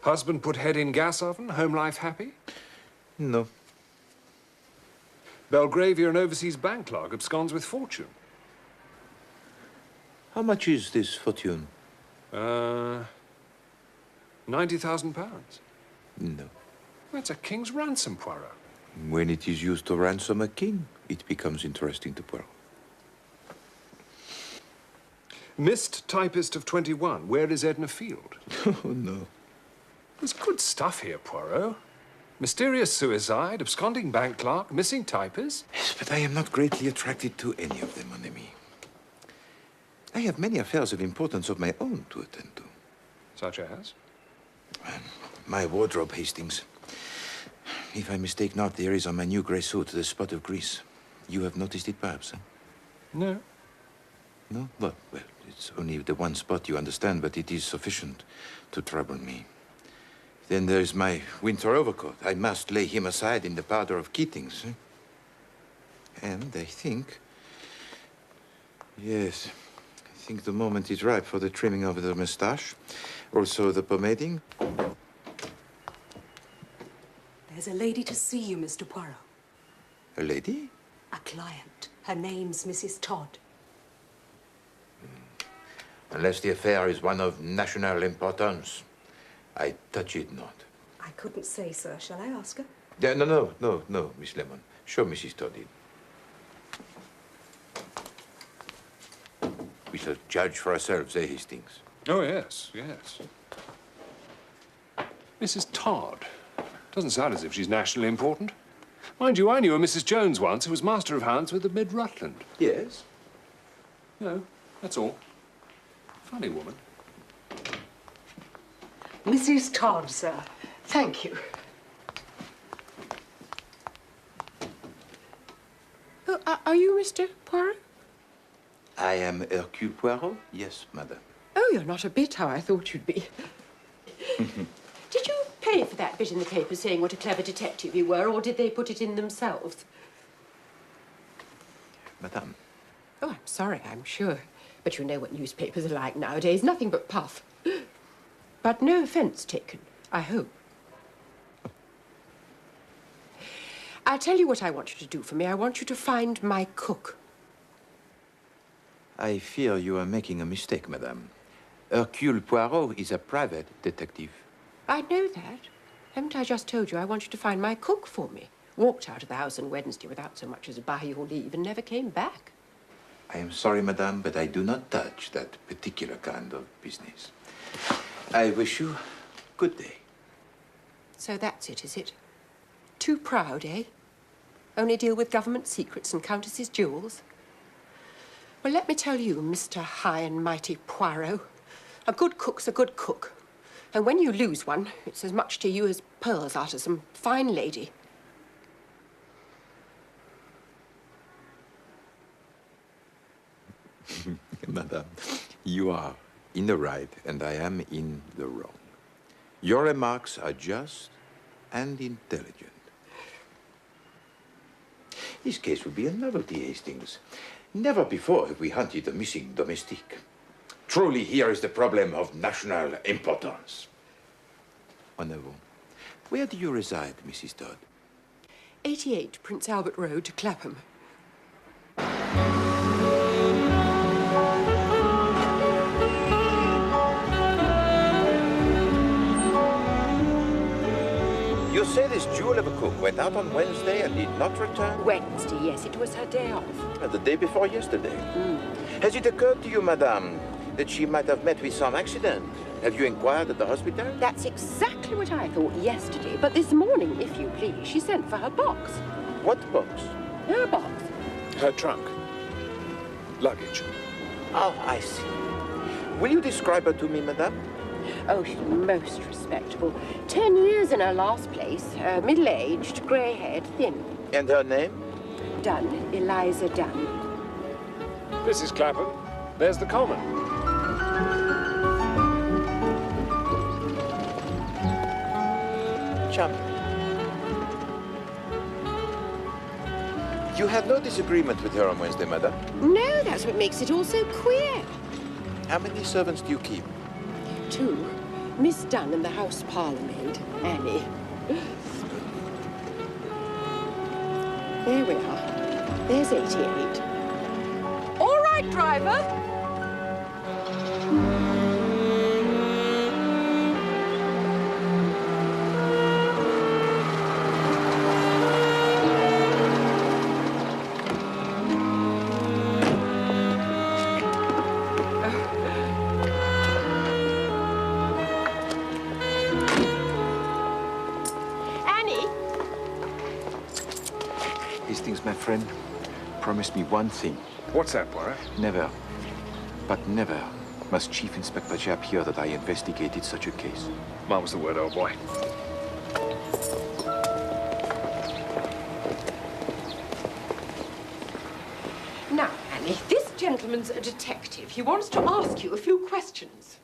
Husband put head in gas oven, home life happy? No. Belgravia, overseas bank clerk, absconds with fortune. How much is this fortune? £90,000. No. That's a king's ransom, Poirot. When it is used to ransom a king, it becomes interesting to Poirot. Missed typist of 21. Where is Edna Field? Oh, no. There's good stuff here, Poirot. Mysterious suicide, absconding bank clerk, missing typist. Yes, but I am not greatly attracted to any of them, mon ami. I have many affairs of importance of my own to attend to. Such as? My wardrobe, Hastings. If I mistake not, there is on my new grey suit the spot of grease. You have noticed it, perhaps, eh? No. No? Well, it's only the one spot, you understand, but it is sufficient to trouble me. Then there's my winter overcoat. I must lay him aside in the powder of Keating's. Eh? And I think... Yes, I think the moment is ripe for the trimming of the moustache. Also the pomading. There's a lady to see you, Mr. Poirot. A lady? A client. Her name's Mrs. Todd. Unless the affair is one of national importance, I touch it not. I couldn't say, sir. Shall I ask her? No, Miss Lemon. Show Mrs. Todd in. We shall judge for ourselves, eh, Hastings? Oh, yes, yes. Mrs. Todd. Doesn't sound as if she's nationally important. Mind you, I knew a Mrs. Jones once who was master of hounds with the Mid-Rutland. Yes. No, that's all. Funny woman. Mrs. Todd, sir. Thank you. Oh, are you Mr. Poirot? I am Hercule Poirot? Yes, madame. Oh, you're not a bit how I thought you'd be. Did you pay for that bit in the paper saying what a clever detective you were, or did they put it in themselves? Madame. Oh, I'm sorry, I'm sure. But you know what newspapers are like nowadays. Nothing but puff. But no offence taken, I hope. I'll tell you what I want you to do for me. I want you to find my cook. I fear you are making a mistake, madame. Hercule Poirot is a private detective. I know that. Haven't I just told you I want you to find my cook for me? Walked out of the house on Wednesday without so much as by your leave and never came back. I am sorry, madame, but I do not touch that particular kind of business. I wish you good day. So that's it, is it? Too proud, eh? Only deal with government secrets and countesses' jewels? Well, let me tell you, Mr. High and Mighty Poirot, a good cook's a good cook. And when you lose one, it's as much to you as pearls out of some fine lady. Madame, you are in the right and I am in the wrong. Your remarks are just and intelligent. This case will be a novelty, Hastings. Never before have we hunted a missing domestique. Truly, here is the problem of national importance. En avant. Where do you reside, Mrs. Todd? 88 Prince Albert Road, Clapham. You say this jewel of a cook went out on Wednesday and did not return? Wednesday, yes, it was her day off. The day before yesterday. Has it occurred to you, madame, that she might have met with some accident? Have you inquired at the hospital? That's exactly what I thought yesterday. But this morning, if you please, she sent for her box. What box? Her box. Her trunk. Luggage. Oh, I see. Will you describe her to me, madame? Oh, she's most respectable. 10 years in her last place. Middle-aged, grey-haired, thin. And her name? Dunn. Eliza Dunn. This is Clapham. There's the common. Charming. You had no disagreement with her on Wednesday, madame? No, that's what makes it all so queer. How many servants do you keep? 2. Miss Dunn and the house parlourmaid, Annie. There we are. There's 88. All right, driver. My friend, promise me one thing. What's that, Poirot? Never, but never must Chief Inspector Japp hear that I investigated such a case. Mine was the word, old boy. Now, Annie, this gentleman's a detective. He wants to ask you a few questions.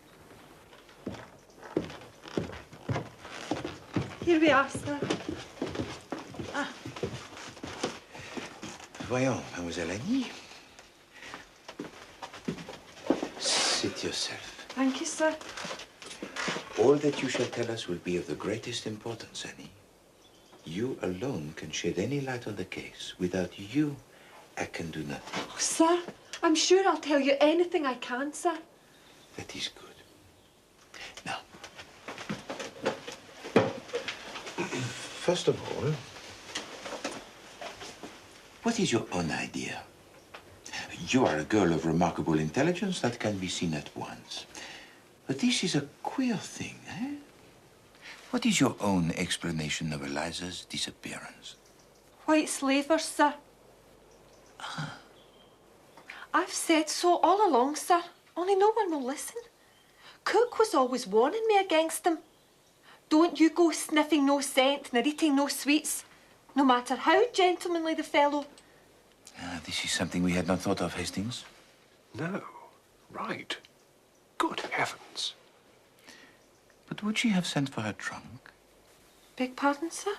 Here we are, sir. Voyons, Mademoiselle Annie. Sit yourself. Thank you, sir. All that you shall tell us will be of the greatest importance, Annie. You alone can shed any light on the case. Without you, I can do nothing. Oh, sir, I'm sure I'll tell you anything I can, sir. That is good. Now, first of all, what is your own idea? You are a girl of remarkable intelligence that can be seen at once. But this is a queer thing, eh? What is your own explanation of Eliza's disappearance? White slavers, sir. I've said so all along, sir. Only no one will listen. Cook was always warning me against them. Don't you go sniffing no scent nor eating no sweets, no matter how gentlemanly the fellow. This is something we had not thought of, Hastings. No. Right. Good heavens. But would she have sent for her trunk? Beg pardon, sir?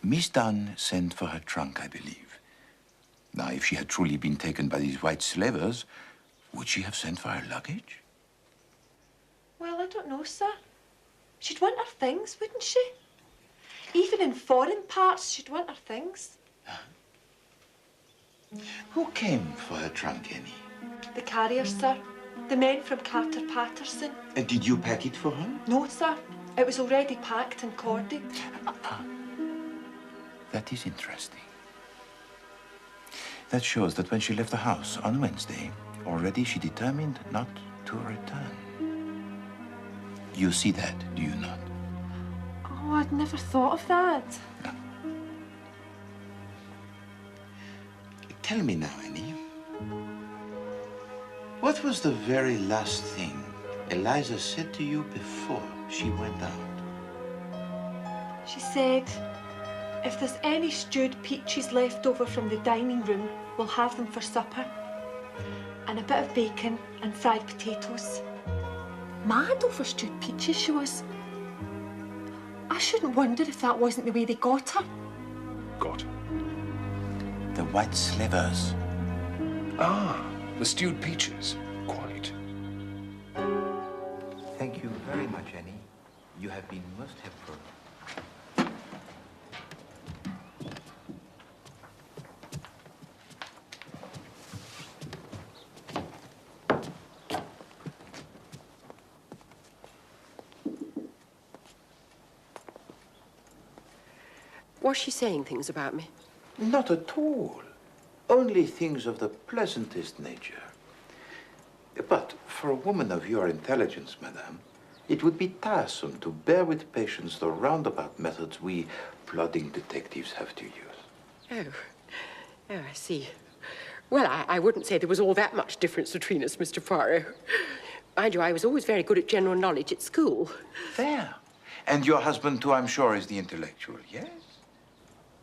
Miss Dunn sent for her trunk, I believe. Now, if she had truly been taken by these white slavers, would she have sent for her luggage? Well, I don't know, sir. She'd want her things, wouldn't she? Even in foreign parts, she'd want her things. Who came for her trunk, Annie? The carriers, sir. The men from Carter Patterson. And did you pack it for her? No, sir. It was already packed and corded. That is interesting. That shows that when she left the house on Wednesday, already she determined not to return. You see that, do you not? Oh, I'd never thought of that. No. Tell me now, Annie. What was the very last thing Eliza said to you before she went out? She said, if there's any stewed peaches left over from the dining room, we'll have them for supper. And a bit of bacon and fried potatoes. Mad over stewed peaches, she was. I shouldn't wonder if that wasn't the way they got her. Got her. The white slavers. Ah, the stewed peaches. Quite. Thank you very much, Annie. You have been most helpful. Was she saying things about me? Not at all. Only things of the pleasantest nature. But for a woman of your intelligence, madame, it would be tiresome to bear with patience the roundabout methods we plodding detectives have to use. Oh, I see. Well, I wouldn't say there was all that much difference between us, Mr. Poirot. Mind you, I was always very good at general knowledge at school. There. And your husband, too, I'm sure, is the intellectual, yes?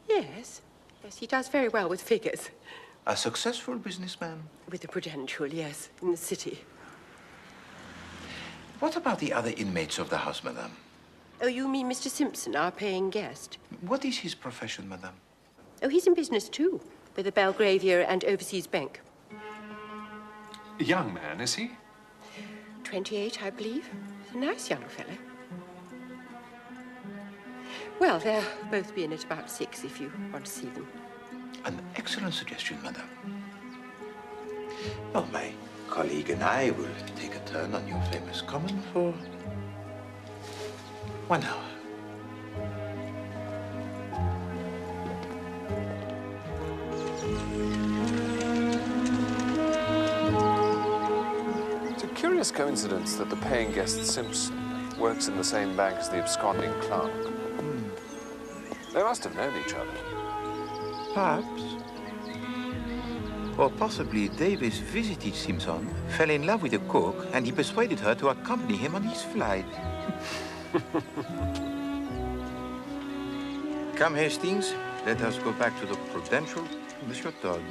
Yes. Yes, he does very well with figures. A successful businessman? With the Prudential, yes, in the city. What about the other inmates of the house, madame? Oh, you mean Mr. Simpson, our paying guest? What is his profession, madame? Oh, he's in business, too, with the Belgravia and Overseas Bank. A young man, is he? 28, I believe. He's a nice young fellow. Well, they'll both be in at about 6 if you want to see them. An excellent suggestion, madame. Oh, my colleague and I will take a turn on your famous common for 1 hour. It's a curious coincidence that the paying guest Simpson works in the same bank as the absconding clerk. They must have known each other. Perhaps. Or possibly Davis visited Simpson, fell in love with the cook, and he persuaded her to accompany him on his flight. Come, Hastings. Let us go back to the Prudential, Monsieur Todd.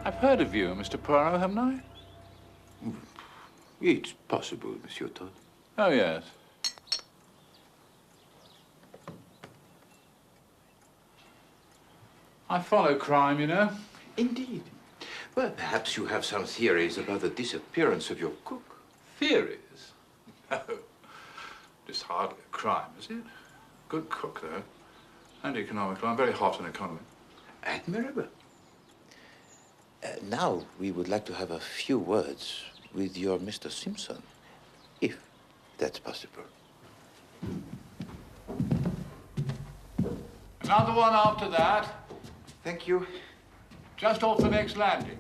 I've heard of you, Mr. Poirot, haven't I? It's possible, Monsieur Todd. Oh, yes. I follow crime, you know. Indeed. Well, perhaps you have some theories about the disappearance of your cook. Theories? No. It's hardly a crime, is it? Good cook, though. And economical. I'm very hot on economy. Admirable. Now, we would like to have a few words with your Mr. Simpson, if that's possible. Another one after that. Thank you. Just off the next landing.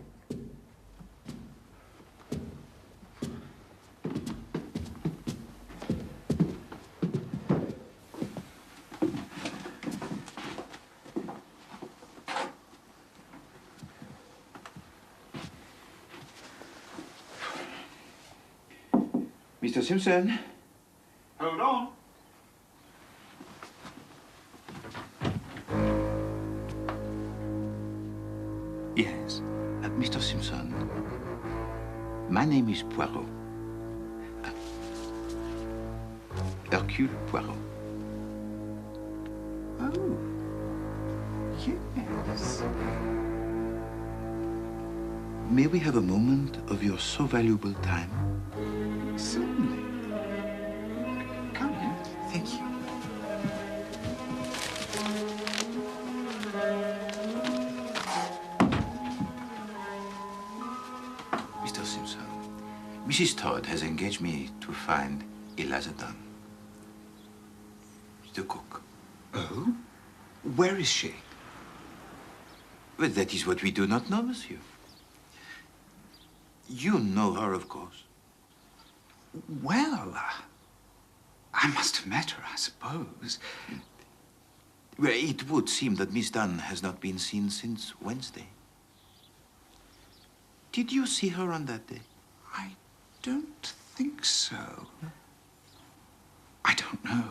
Mr. Simpson? Hold on. Yes. Mr. Simpson, my name is Poirot. Hercule Poirot. Oh, yes. May we have a moment of your so valuable time? Certainly. Come in. Thank you. Mr. Simpson, Mrs. Todd has engaged me to find Eliza Dunn, the cook. Oh? Where is she? Well, that is what we do not know, monsieur. You know her, of course. Well, I must have met her, I suppose. Well, it would seem that Miss Dunn has not been seen since Wednesday. Did you see her on that day? I don't think so. I don't know.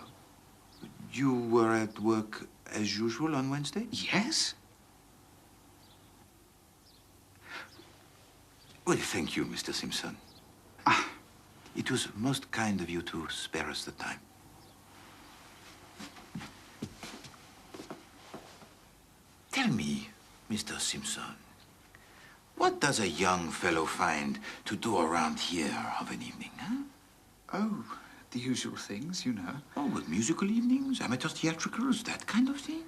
You were at work as usual on Wednesday? Yes? Well, thank you, Mr. Simpson. It was most kind of you to spare us the time. Tell me, Mr. Simpson, what does a young fellow find to do around here of an evening, huh? Oh, the usual things, you know. Oh, with musical evenings, amateur theatricals, that kind of thing?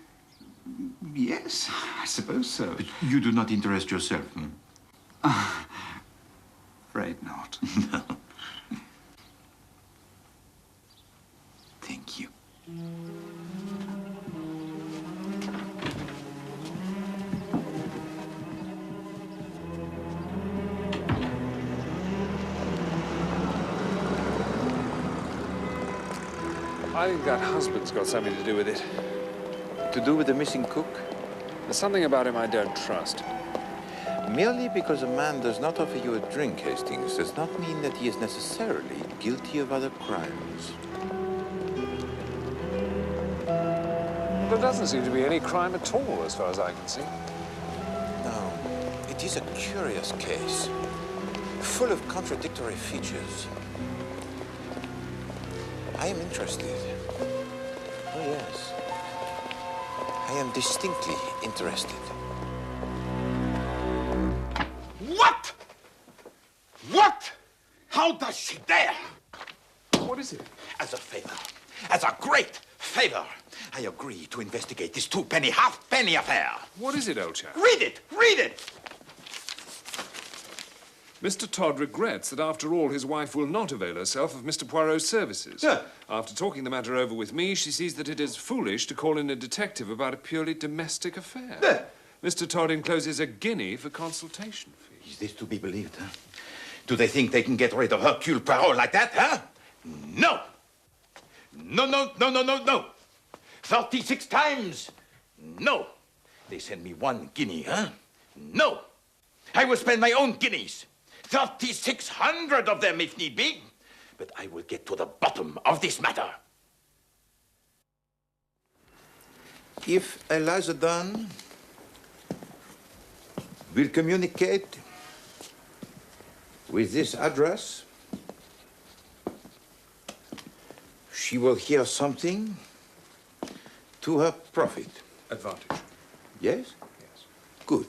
Yes, I suppose so. But you do not interest yourself, hmm? Afraid not. No. Thank you. I think that husband's got something to do with it. To do with the missing cook? There's something about him I don't trust. Merely because a man does not offer you a drink, Hastings, does not mean that he is necessarily guilty of other crimes. There doesn't seem to be any crime at all, as far as I can see. No, it is a curious case, full of contradictory features. I am interested. Oh, yes. I am distinctly interested. What? How does she dare? What is it? As a favor, as a great favor, I agree to investigate this two-penny, half-penny affair. What is it, old chap? Read it! Read it! Mr. Todd regrets that after all his wife will not avail herself of Mr. Poirot's services. Yeah. After talking the matter over with me, she sees that it is foolish to call in a detective about a purely domestic affair. Yeah. Mr. Todd encloses a guinea for consultation fee. Is this to be believed, huh? Do they think they can get rid of Hercule Poirot like that, huh? No! No, no, no, no, no, no! 36 times! No! They send me 1 guinea, huh? No! I will spend my own guineas. 3,600 of them, if need be. But I will get to the bottom of this matter. If Eliza Dunn will communicate with this address, she will hear something to her profit. Advantage. Yes? Yes. Good.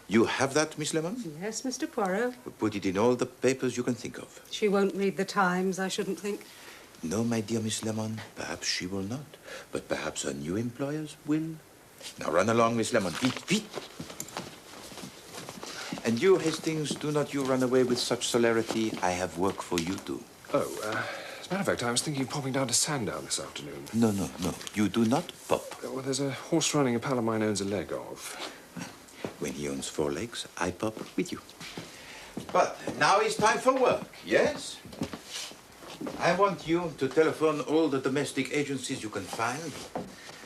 You have that, Miss Lemon? Yes, Mr. Poirot. Put it in all the papers you can think of. She won't read the Times, I shouldn't think. No, my dear Miss Lemon, perhaps she will not. But perhaps her new employers will. Now run along, Miss Lemon. Feet, feet. And you, Hastings, do not you run away with such celerity. I have work for you too. Oh, as a matter of fact, I was thinking of popping down to Sandown this afternoon. No, no, no. You do not pop. Well, there's a horse running a pal of mine owns a leg of. When he owns 4 legs, I pop with you. But now it's time for work, yes? I want you to telephone all the domestic agencies you can find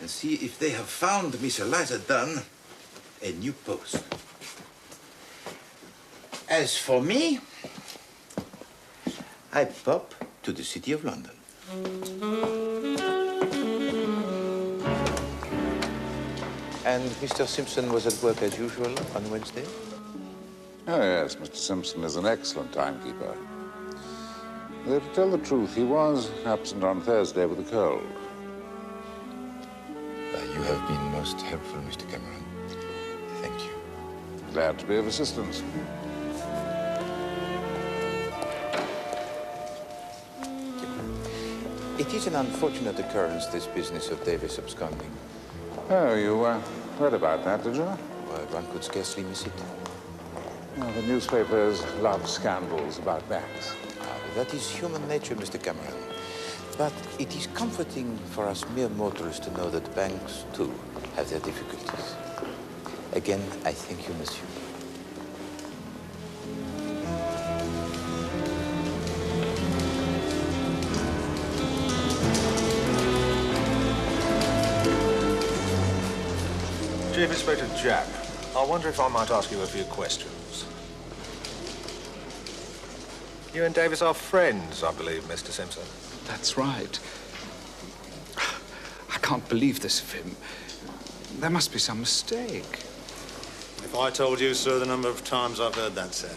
and see if they have found Miss Eliza Dunn a new post. As for me, I pop to the City of London. And Mr. Simpson was at work as usual on Wednesday? Oh, yes, Mr. Simpson is an excellent timekeeper. Though, to tell the truth, he was absent on Thursday with a cold. You have been most helpful, Mr. Cameron. Thank you. Glad to be of assistance. It is an unfortunate occurrence, this business of Davis absconding. Oh, you read about that, did you? Well, one could scarcely miss it. Well, the newspapers love scandals about banks. That is human nature, Mr. Cameron. But it is comforting for us mere mortals to know that banks, too, have their difficulties. Again, I thank you, monsieur. Chief Inspector Jack, I wonder if I might ask you a few questions. You and Davis are friends, I believe, Mr. Simpson. That's right. I can't believe this of him. There must be some mistake. If I told you, sir, the number of times I've heard that said.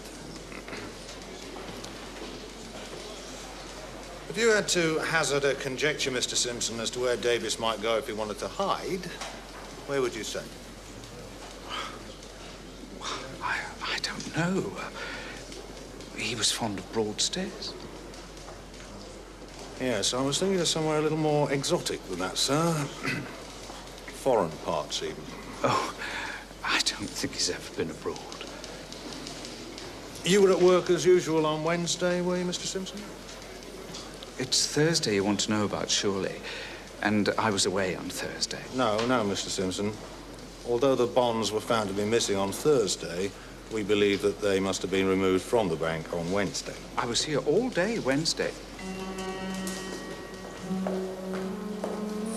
If you had to hazard a conjecture, Mr. Simpson, as to where Davis might go if he wanted to hide, where would you say? I don't know. He was fond of Broadstairs. Yes, I was thinking of somewhere a little more exotic than that, sir. Foreign parts, even. Oh, I don't think he's ever been abroad. You were at work as usual on Wednesday, were you, Mr. Simpson? It's Thursday you want to know about, surely. And I was away on Thursday. No, Mr. Simpson. Although the bonds were found to be missing on Thursday, we believe that they must have been removed from the bank on Wednesday. I was here all day Wednesday.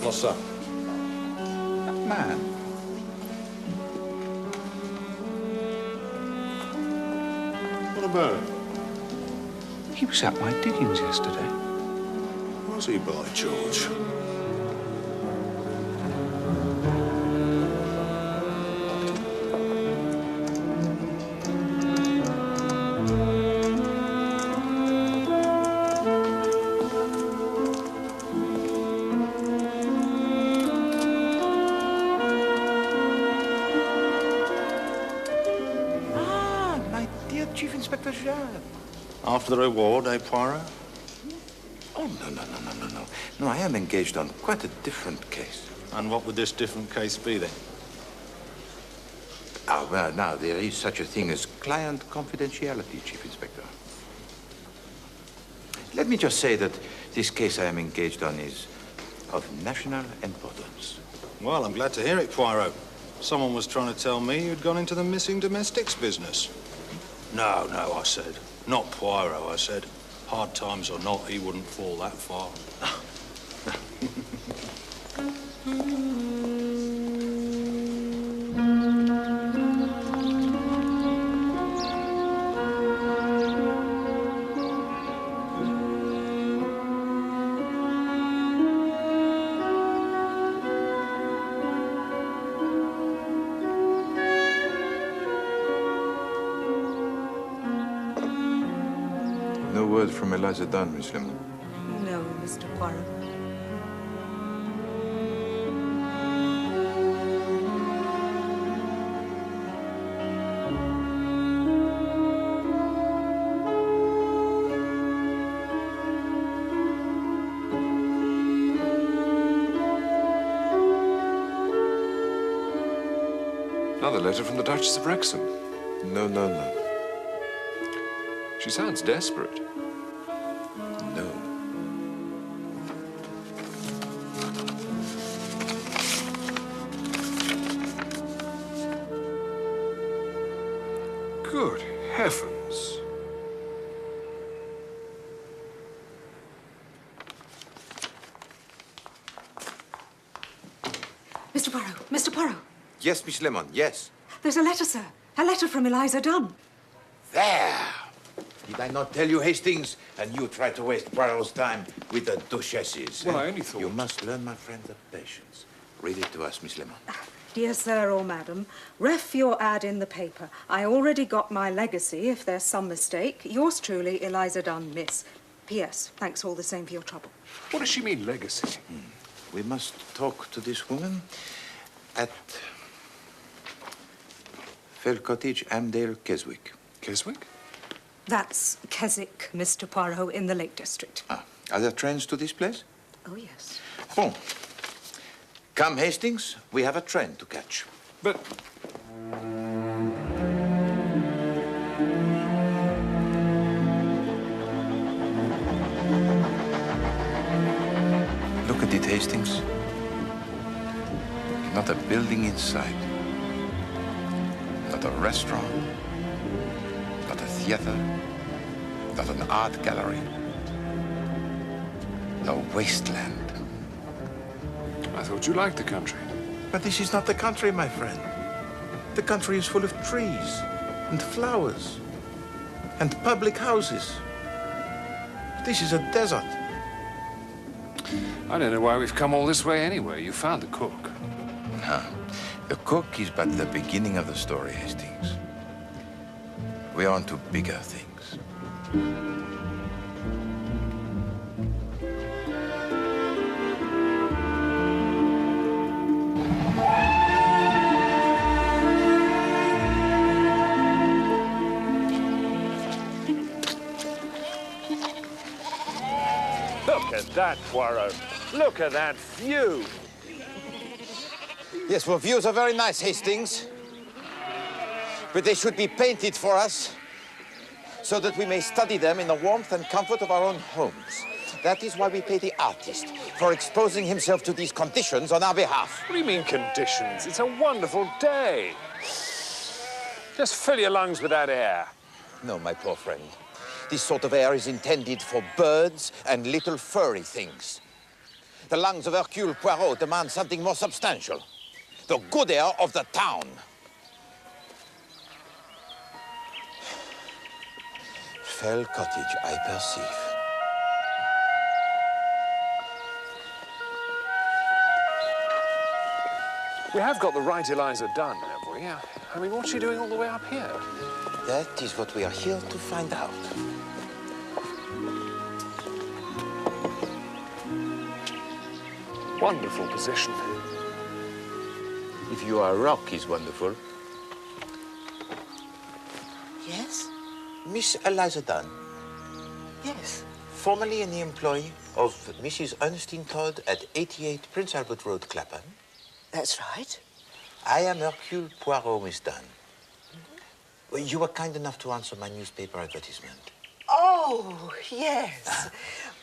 What's up? That man. What about it? He was at my diggings yesterday. Was he, by George? Ah, my dear Chief Inspector Jacques. After the reward, eh, Poirot? Oh, no. No, I am engaged on quite a different case. And what would this different case be, then? Ah, well, now, there is such a thing as client confidentiality, Chief Inspector. Let me just say that this case I am engaged on is of national importance. Well, I'm glad to hear it, Poirot. Someone was trying to tell me you'd gone into the missing domestics business. No, I said. Not Poirot, I said. Hard times or not, he wouldn't fall that far. No word from Eliza Dunn, Miss Lemon. No, Mr. Poirot. Another letter from the Duchess of Wrexham. No. She sounds desperate. No. Good heavens. Mr. Poirot, Mr. Poirot. Yes, Miss Lemon, yes. There's a letter, sir. A letter from Eliza Dunn. There! Did I not tell you, Hastings? And you try to waste Poirot's time with the duchesses. Well, eh? I only thought... You must learn, my friend, the patience. Read it to us, Miss Lemon. Dear sir or madam, ref your ad in the paper. I already got my legacy, if there's some mistake. Yours truly, Eliza Dunn, miss. P.S. Thanks all the same for your trouble. What does she mean, legacy? We must talk to this woman at Fell Cottage, Amdale, Keswick. Keswick? That's Keswick, Mr. Poirot, in the Lake District. Ah, are there trains to this place? Oh, yes. Bon. Come, Hastings. We have a train to catch. But... Look at it, Hastings. Not a building in sight. Not a restaurant. Not a theater. Not an art gallery. A wasteland. I thought you liked the country. But this is not the country, my friend. The country is full of trees and flowers and public houses. This is a desert. I don't know why we've come all this way anyway. You found the cook. No, the cook is but the beginning of the story, Hastings. We are on to bigger things. Look at that, Poirot. Look at that view. Yes, well, views are very nice, Hastings. But they should be painted for us so that we may study them in the warmth and comfort of our own homes. That is why we pay the artist for exposing himself to these conditions on our behalf. What do you mean conditions? It's a wonderful day. Just fill your lungs with that air. No, my poor friend. This sort of air is intended for birds and little furry things. The lungs of Hercule Poirot demand something more substantial. The good air of the town. Fell Cottage, I perceive. We have got the right Eliza Dunn, have we? I mean, what's she doing all the way up here? That is what we are here to find out. Wonderful position. If you are rock is wonderful. Yes? Miss Eliza Dunn, Yes. Formerly in the employ of Mrs. Ernestine Todd at 88 Prince Albert Road, Clapham. That's right. I am Hercule Poirot, Miss Dunn. Well, you were kind enough to answer my newspaper advertisement. Oh, yes.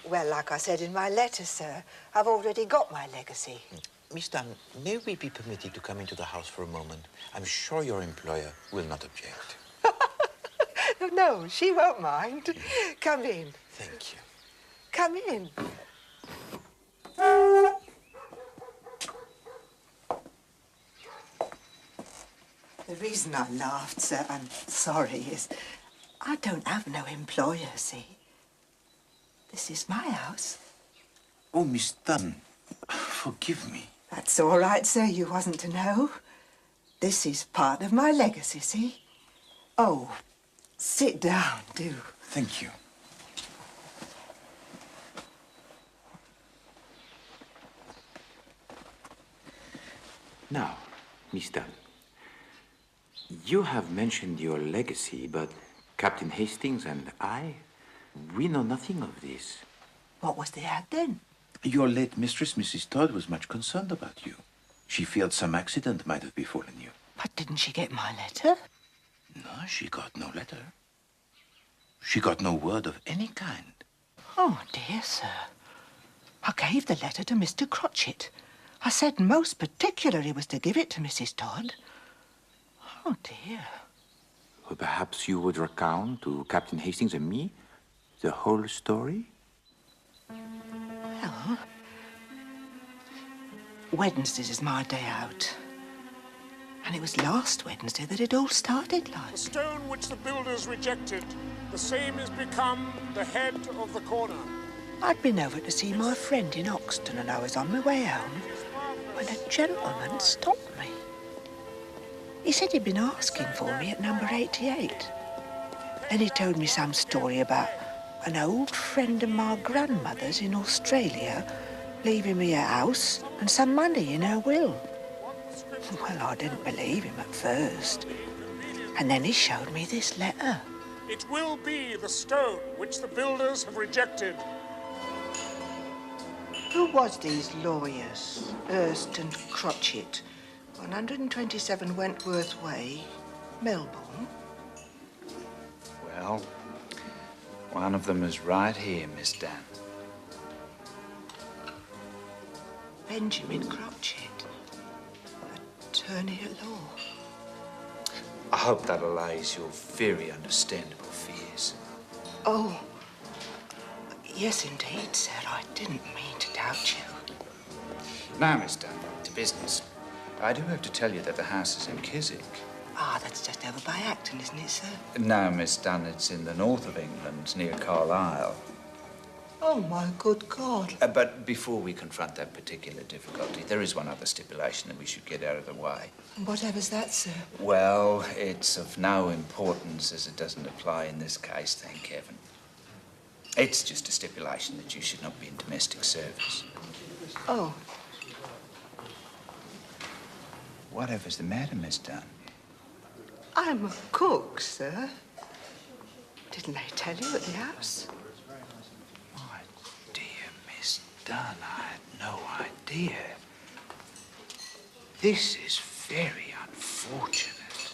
Well, like I said in my letter, sir, I've already got my legacy. Miss Dunn, may we be permitted to come into the house for a moment? I'm sure your employer will not object. No, she won't mind. Come in. Thank you. Come in. The reason I laughed, sir, I'm sorry, is I don't have no employer, see? This is my house. Oh, Miss Dunn, forgive me. That's all right, sir. You wasn't to know. This is part of my legacy, see? Oh, sit down, do. Thank you. Now, Miss Dunn, you have mentioned your legacy, but Captain Hastings and I, we know nothing of this. What was the ad then? Your late mistress, Mrs. Todd, was much concerned about you. She feared some accident might have befallen you. But didn't she get my letter? No, she got no letter. She got no word of any kind. Oh, dear, sir. I gave the letter to Mr. Crotchet. I said most particular he was to give it to Mrs. Todd. Oh, dear. Well, perhaps you would recount to Captain Hastings and me the whole story? Well, Wednesdays is my day out. And it was last Wednesday that it all started like. The stone which the builders rejected, the same has become the head of the corner. I'd been over to see my friend in Oxton and I was on my way home when a gentleman stopped me. He said he'd been asking for me at number 88. Then he told me some story about an old friend of my grandmother's in Australia leaving me a house and some money in her will. Well, I didn't believe him at first. And then he showed me this letter. It will be the stone which the builders have rejected. Who was these lawyers, Hurst and Crotchet, 127 Wentworth Way, Melbourne? Well, one of them is right here, Miss Dunn. Benjamin Crotchet, attorney at law. I hope that allays your very understandable fears. Oh, yes, indeed, sir. I didn't mean to doubt you. Now, Miss Dunn, to business. I do have to tell you that the house is in Keswick. Ah, that's just over by Acton, isn't it, sir? No, Miss Dunn, it's in the north of England, near Carlisle. Oh, my good God. But before we confront that particular difficulty, there is one other stipulation that we should get out of the way. And whatever's that, sir? Well, it's of no importance as it doesn't apply in this case, thank heaven. It's just a stipulation that you should not be in domestic service. Oh. Whatever's the matter, Miss Dunn? I'm a cook, sir. Didn't they tell you at the house? My dear Miss Dunn, I had no idea. This is very unfortunate.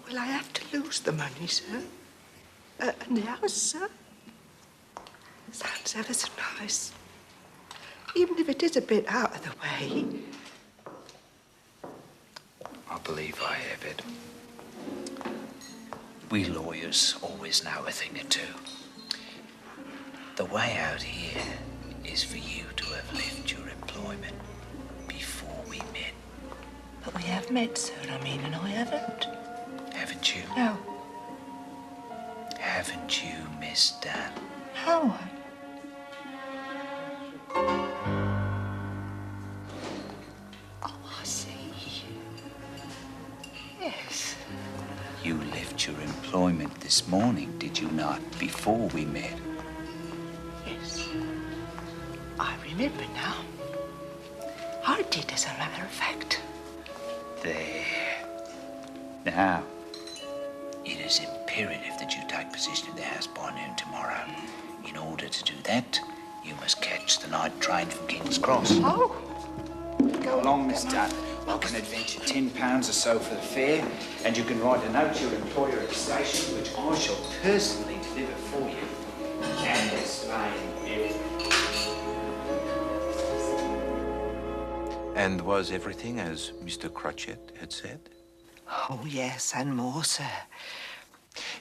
Will I have to lose the money, sir? And the house, sir? Sounds ever so nice. Even if it is a bit out of the way. I believe I have it. We lawyers always know a thing or two. The way out here is for you to have left your employment before we met. But we have met, sir, I mean, and I haven't. Haven't you? No. Haven't you, Miss Dunn? No. Oh, I see. Yes. You left your employment this morning, did you not, before we met? Yes. I remember now. I did, as a matter of fact. There. Now, it is imperative imperative that you take possession of the house by noon tomorrow. In order to do that, you must catch the night train from King's Cross. Oh. Go along, Miss Dunn. I can advance you £10 or so for the fare, and you can write a note to your employer at the station, which I shall personally deliver for you. And explain everything. And was everything as Mr. Crotchet had said? Oh, yes, and more, sir.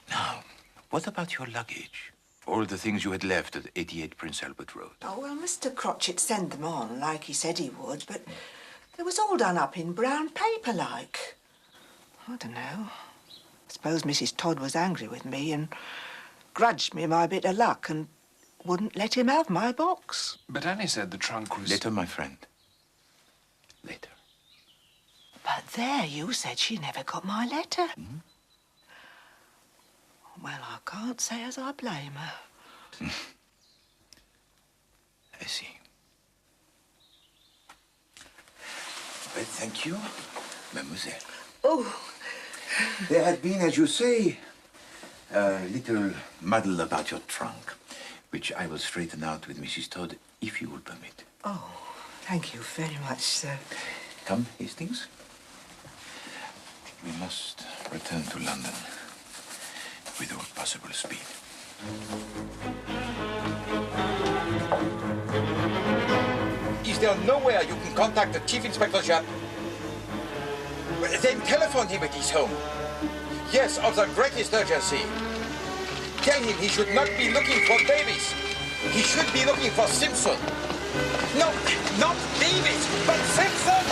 Now, what about your luggage? All the things you had left at 88 Prince Albert Road. Oh, well, Mr. Crotchet sent them on, like he said he would, but they was all done up in brown paper, like. I don't know. I suppose Mrs. Todd was angry with me and grudged me my bit of luck and wouldn't let him have my box. But Annie said the trunk was... Later, my friend. Later. But there, you said she never got my letter. Hmm? Well, I can't say as I blame her. I see. Well, thank you, mademoiselle. Oh. There had been, as you say, a little muddle about your trunk, which I will straighten out with Mrs. Todd, if you will permit. Oh, thank you very much, sir. Come, Hastings. We must return to London with all possible speed. Is there nowhere you can contact the Chief Inspector Japp? Then telephone him at his home. Yes, of the greatest urgency. Tell him he should not be looking for Davis. He should be looking for Simpson. No, not Davis, but Simpson!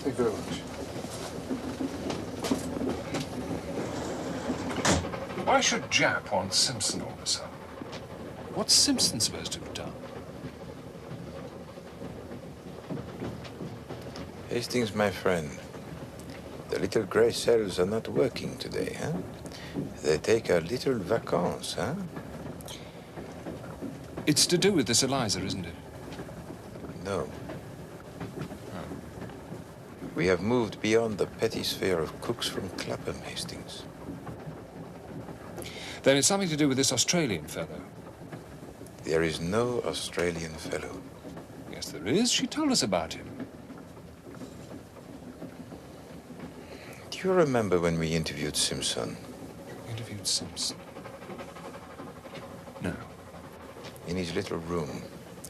Thank you very much. Why should Japp want Simpson all of a sudden? What's Simpson supposed to have done? Hastings, my friend, the little grey cells are not working today, huh? They take a little vacances, huh? It's to do with this Eliza, isn't it? No. We have moved beyond the petty sphere of cooks from Clapham, Hastings. Then it's something to do with this Australian fellow. There is no Australian fellow. Yes, there is. She told us about him. Do you remember when we interviewed Simpson? Interviewed Simpson? No. In his little room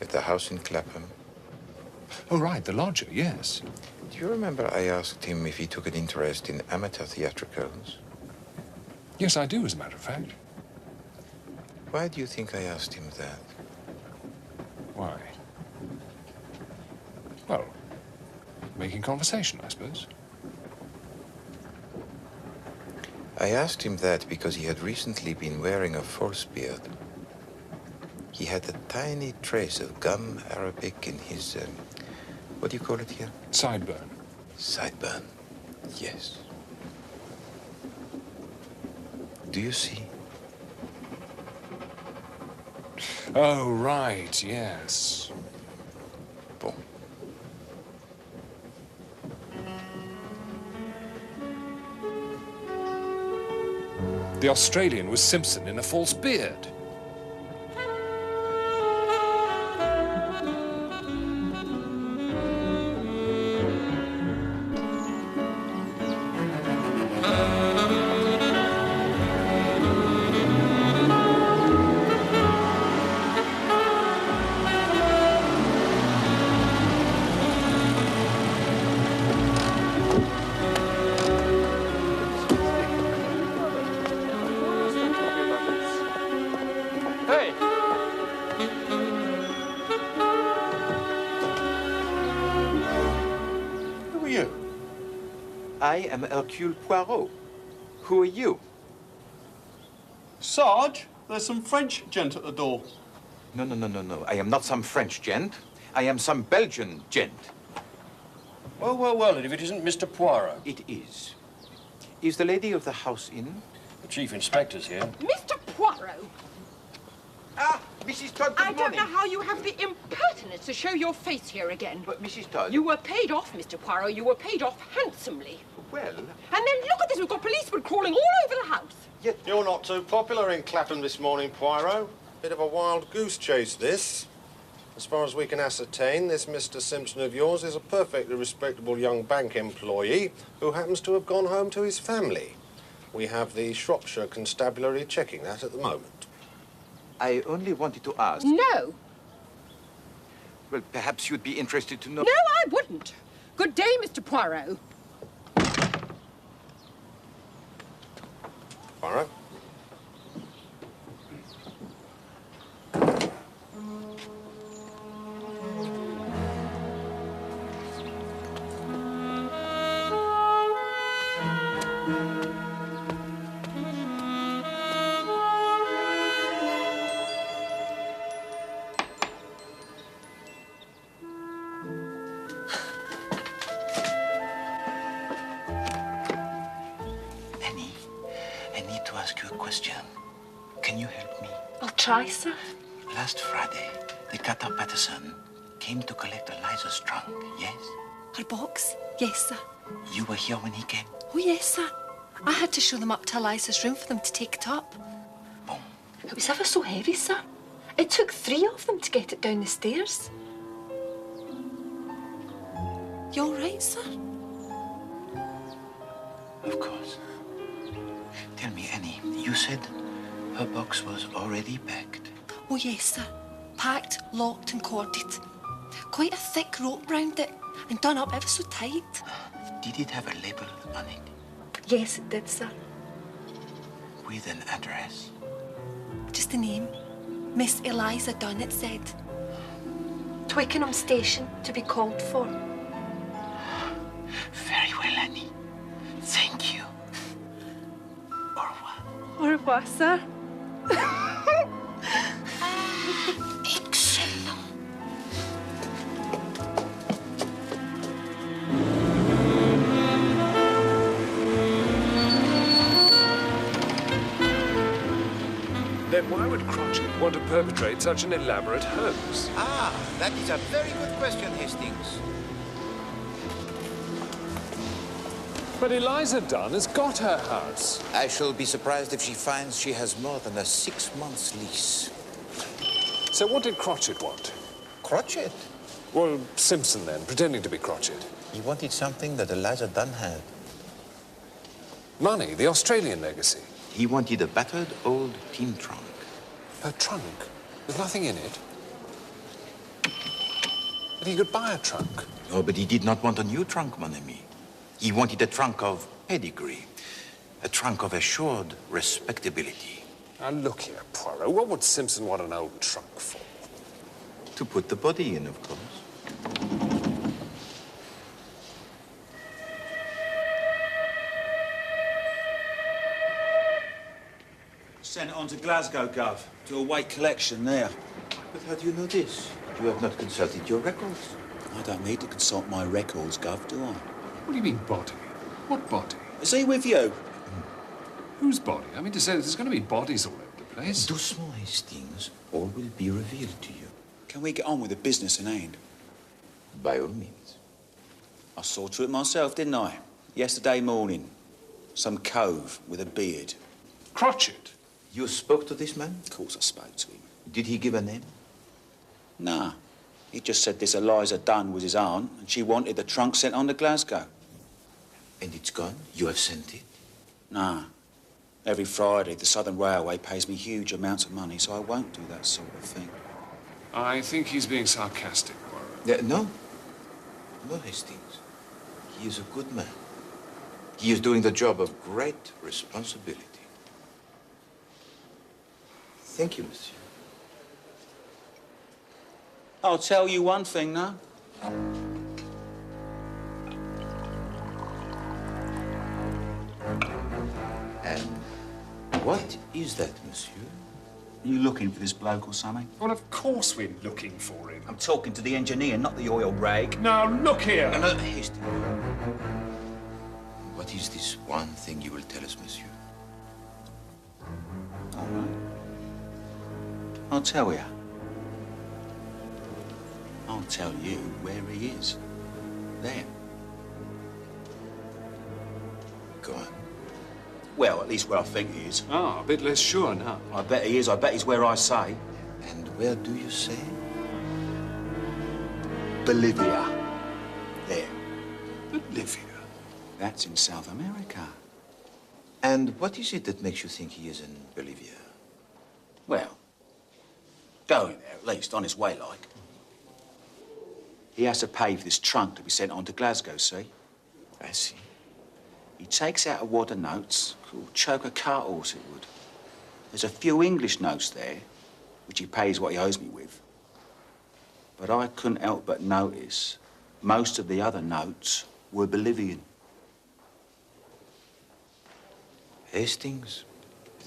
at the house in Clapham. Oh, right, the lodger, yes. Do you remember I asked him if he took an interest in amateur theatricals? Yes, I do, as a matter of fact. Why do you think I asked him that? Why? Well, making conversation, I suppose. I asked him that because he had recently been wearing a false beard. He had a tiny trace of gum arabic in his, what do you call it here? Sideburn. Sideburn, yes. Do you see? Oh, right, yes. Bon. The Australian was Simpson in a false beard. I am Hercule Poirot. Who are you? Sarge, there's some French gent at the door. No, no, no, no, no. I am not some French gent. I am some Belgian gent. Well, well, well, and if it isn't Mr. Poirot? It is. Is the lady of the house in? The Chief Inspector's here. Mr. Poirot! Ah, Mrs. Todd, good I don't know how you have the impertinence to show your face here again. But, Mrs. Todd... You were paid off, Mr. Poirot. You were paid off handsomely. Well... And then look at this. We've got policemen crawling all over the house. Yet... You're not too popular in Clapham this morning, Poirot. Bit of a wild goose chase, this. As far as we can ascertain, this Mr. Simpson of yours is a perfectly respectable young bank employee who happens to have gone home to his family. We have the Shropshire Constabulary checking that at the moment. I only wanted to ask... No. Well, perhaps you'd be interested to know... No, I wouldn't. Good day, Mr. Poirot. Poirot? Can you help me? I'll try, sir. Last Friday, the cutter Patterson came to collect Eliza's trunk, yes? Her box? Yes, sir. You were here when he came? Oh, yes, sir. I had to show them up to Eliza's room for them to take it up. Boom. It was ever so heavy, sir. It took 3 of them to get it down the stairs. You all right, sir? Of course. Tell me, Annie, you said her box was already packed. Oh, yes, sir. Packed, locked and corded. Quite a thick rope round it and done up ever so tight. Did it have a label on it? Yes, it did, sir. With an address? Just a name. Miss Eliza Dunn, it said. Twickenham Station to be called for. Very well, Annie. Thank you. Au revoir. Au revoir, sir. Excellent. Then why would Crotchet want to perpetrate such an elaborate hoax? Ah, that is a very good question, Hastings. But Eliza Dunn has got her house. I shall be surprised if she finds she has more than a 6 months lease. So what did Crotchet want? Crotchet? Well, Simpson then, pretending to be Crotchet. He wanted something that Eliza Dunn had. Money, the Australian legacy. He wanted a battered old tin trunk. Her trunk? There's nothing in it. But he could buy a trunk. Oh, but he did not want a new trunk, mon ami. He wanted a trunk of pedigree. A trunk of assured respectability. Now, look here, Poirot. What would Simpson want an old trunk for? To put the body in, of course. Sent it on to Glasgow, Gov, to await collection there. But how do you know this? You have not consulted your records. I don't need to consult my records, Gov, do I? What do you mean, body? What body? Is he with you? Whose body? I mean to say, there's going to be bodies all over the place. Doucement, Hastings. All will be revealed to you. Can we get on with the business in hand? By all means. I saw to it myself, didn't I? Yesterday morning. Some cove with a beard. Crotchet? You spoke to this man? Of course I spoke to him. Did he give a name? Nah. He just said this Eliza Dunn was his aunt, and she wanted the trunk sent on to Glasgow. And it's gone? You have sent it? Nah. Every Friday, the Southern Railway pays me huge amounts of money, so I won't do that sort of thing. I think he's being sarcastic, Poirot. No. No, Hastings. He is a good man. He is doing the job of great responsibility. Thank you, monsieur. I'll tell you one thing now. And what is that, monsieur? Are you looking for this bloke or something? Well, of course we're looking for him. I'm talking to the engineer, not the oil rag. Now, look here. No, Hastings. What is this one thing you will tell us, monsieur? All right. I'll tell you. I'll tell you where he is. There. Go on. Well, at least where I think he is. Ah, a bit less sure now. I bet he is. I bet he's where I say. And where do you say? Bolivia. There. Bolivia? That's in South America. And what is it that makes you think he is in Bolivia? Well, going there, at least, on his way, like. He has to pay for this trunk to be sent on to Glasgow, see? I see. He takes out a wad of notes, choke a cart horse it would. There's a few English notes there, which he pays what he owes me with. But I couldn't help but notice most of the other notes were Bolivian. Hastings,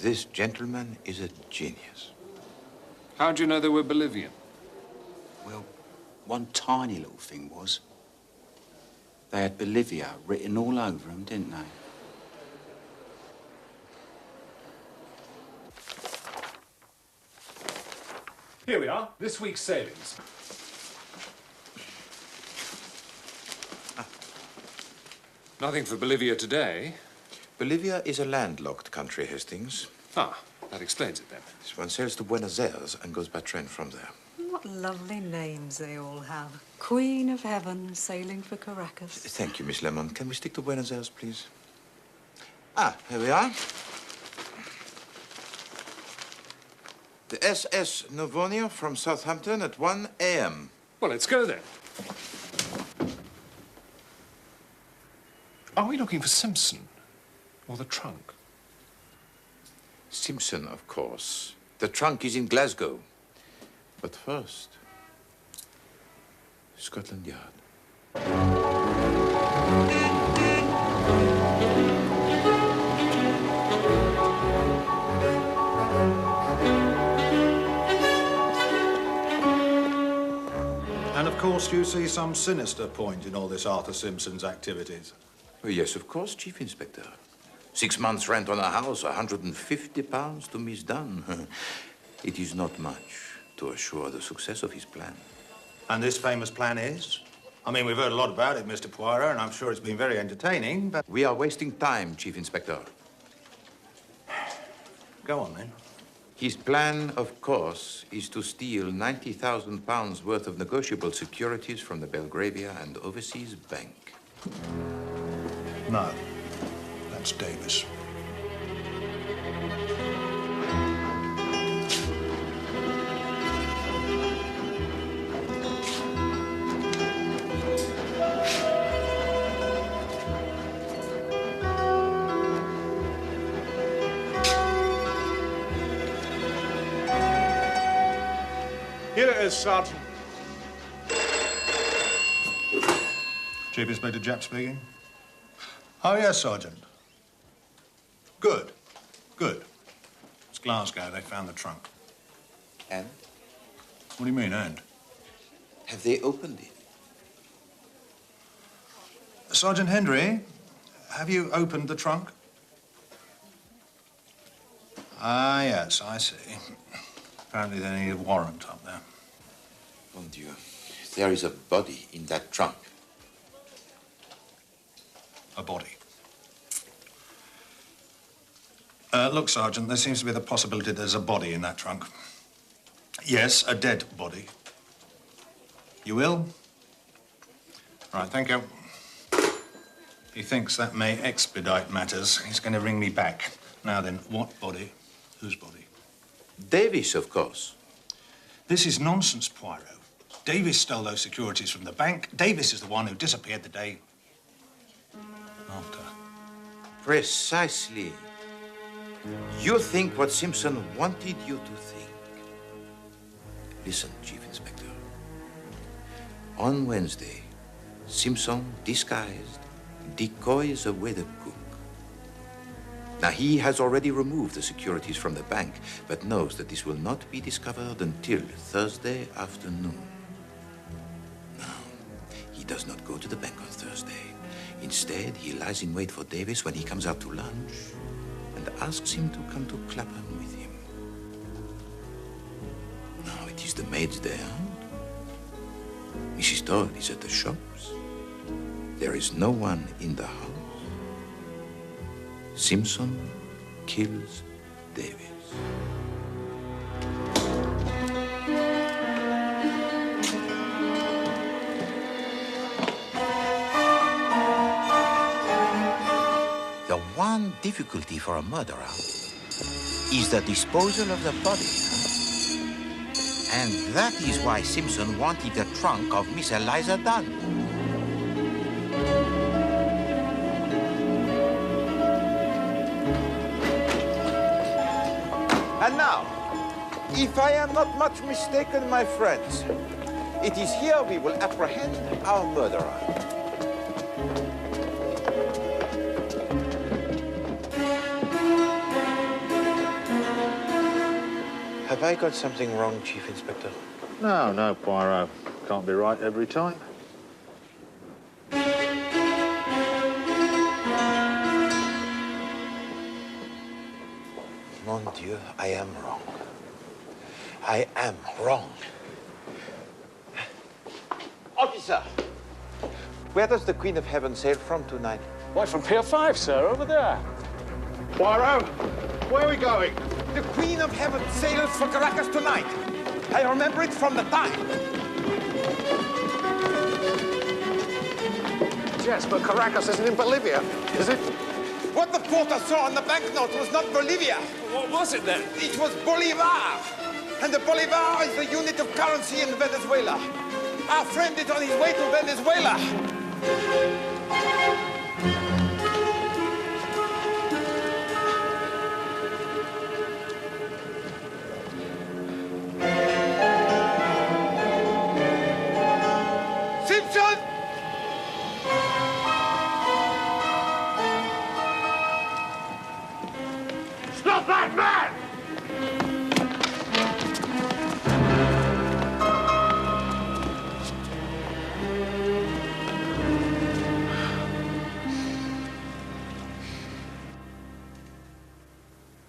this gentleman is a genius. How do you know they were Bolivian? Well, one tiny little thing was, they had Bolivia written all over them, didn't they? Here we are, this week's savings. Nothing for Bolivia today. Bolivia is a landlocked country, Hastings. Ah, that explains it then. One sails to Buenos Aires and goes by train from there. What lovely names they all have. Queen of Heaven sailing for Caracas. Thank you, Miss Lemon. Can we stick to Buenos Aires, please? Ah, here we are. The SS Novonia from Southampton at 1 a.m. Well, let's go then. Are we looking for Simpson or the trunk? Simpson, of course. The trunk is in Glasgow. But first, Scotland Yard. And of course, you see some sinister point in all this Arthur Simpson's activities. Oh, yes, of course, Chief Inspector. 6 months' rent on a house, £150 to Miss Dunn. It is not much to assure the success of his plan. And this famous plan is? I mean, we've heard a lot about it, Mr. Poirot, and I'm sure it's been very entertaining, but... We are wasting time, Chief Inspector. Go on, then. His plan, of course, is to steal £90,000 worth of negotiable securities from the Belgravia and Overseas Bank. No. That's Davis. Here it is, Sergeant. Chief Inspector Japp speaking. Oh, yes, Sergeant. Good. Good. It's Glasgow. They found the trunk. And? What do you mean, and? Have they opened it? Sergeant Hendry, have you opened the trunk? Ah, yes, I see. Apparently they need a warrant up there. Mon Dieu. There is a body in that trunk. A body. Look, Sergeant, there seems to be the possibility there's a body in that trunk. Yes, a dead body. You will? Right, thank you. He thinks that may expedite matters. He's going to ring me back. Now then, what body? Whose body? Davis, of course. This is nonsense, Poirot. Davis stole those securities from the bank. Davis is the one who disappeared the day after. Precisely. You think what Simpson wanted you to think. Listen, Chief Inspector. On Wednesday, Simpson, disguised, decoys away the cook. Now, he has already removed the securities from the bank, but knows that this will not be discovered until Thursday afternoon. Now, he does not go to the bank on Thursday. Instead, he lies in wait for Davis when he comes out to lunch and asks him to come to Clapham with him. Now, it is the maids there. Mrs. Todd is at the shops. There is no one in the house. Simpson kills Davis. The one difficulty for a murderer is the disposal of the body. And that is why Simpson wanted the trunk of Miss Eliza Dunn. And now, if I am not much mistaken, my friends, it is here we will apprehend our murderer. Have I got something wrong, Chief Inspector? No, no, Poirot. Can't be right every time. Mon Dieu, I am wrong. I am wrong. Officer, where does the Queen of Heaven sail from tonight? Why, from Pier 5, sir, over there. Poirot, where are we going? The Queen of Heaven sails for Caracas tonight. I remember it from the time. Yes, but Caracas isn't in Bolivia, is it? What the porter saw on the banknote was not Bolivia. What was it then? It was Bolivar. And the Bolivar is the unit of currency in Venezuela. Our friend is on his way to Venezuela. Simpson! Stop that man!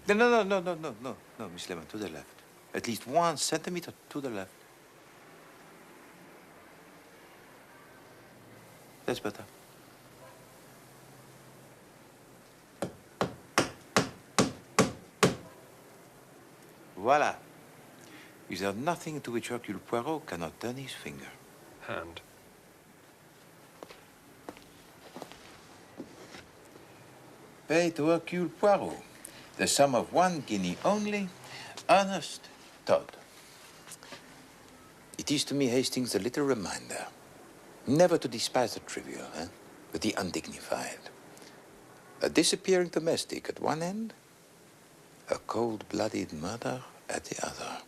No, Miss Lemon, to the left. At least 1 centimeter to the left. That's better. Voila. Is there nothing to which Hercule Poirot cannot turn his finger? Hand. Pay to Hercule Poirot the sum of 1 guinea only, Ernest Todd. It is to me, Hastings, a little reminder. Never to despise the trivial, but the undignified. A disappearing domestic at one end, a cold-blooded murder at the other.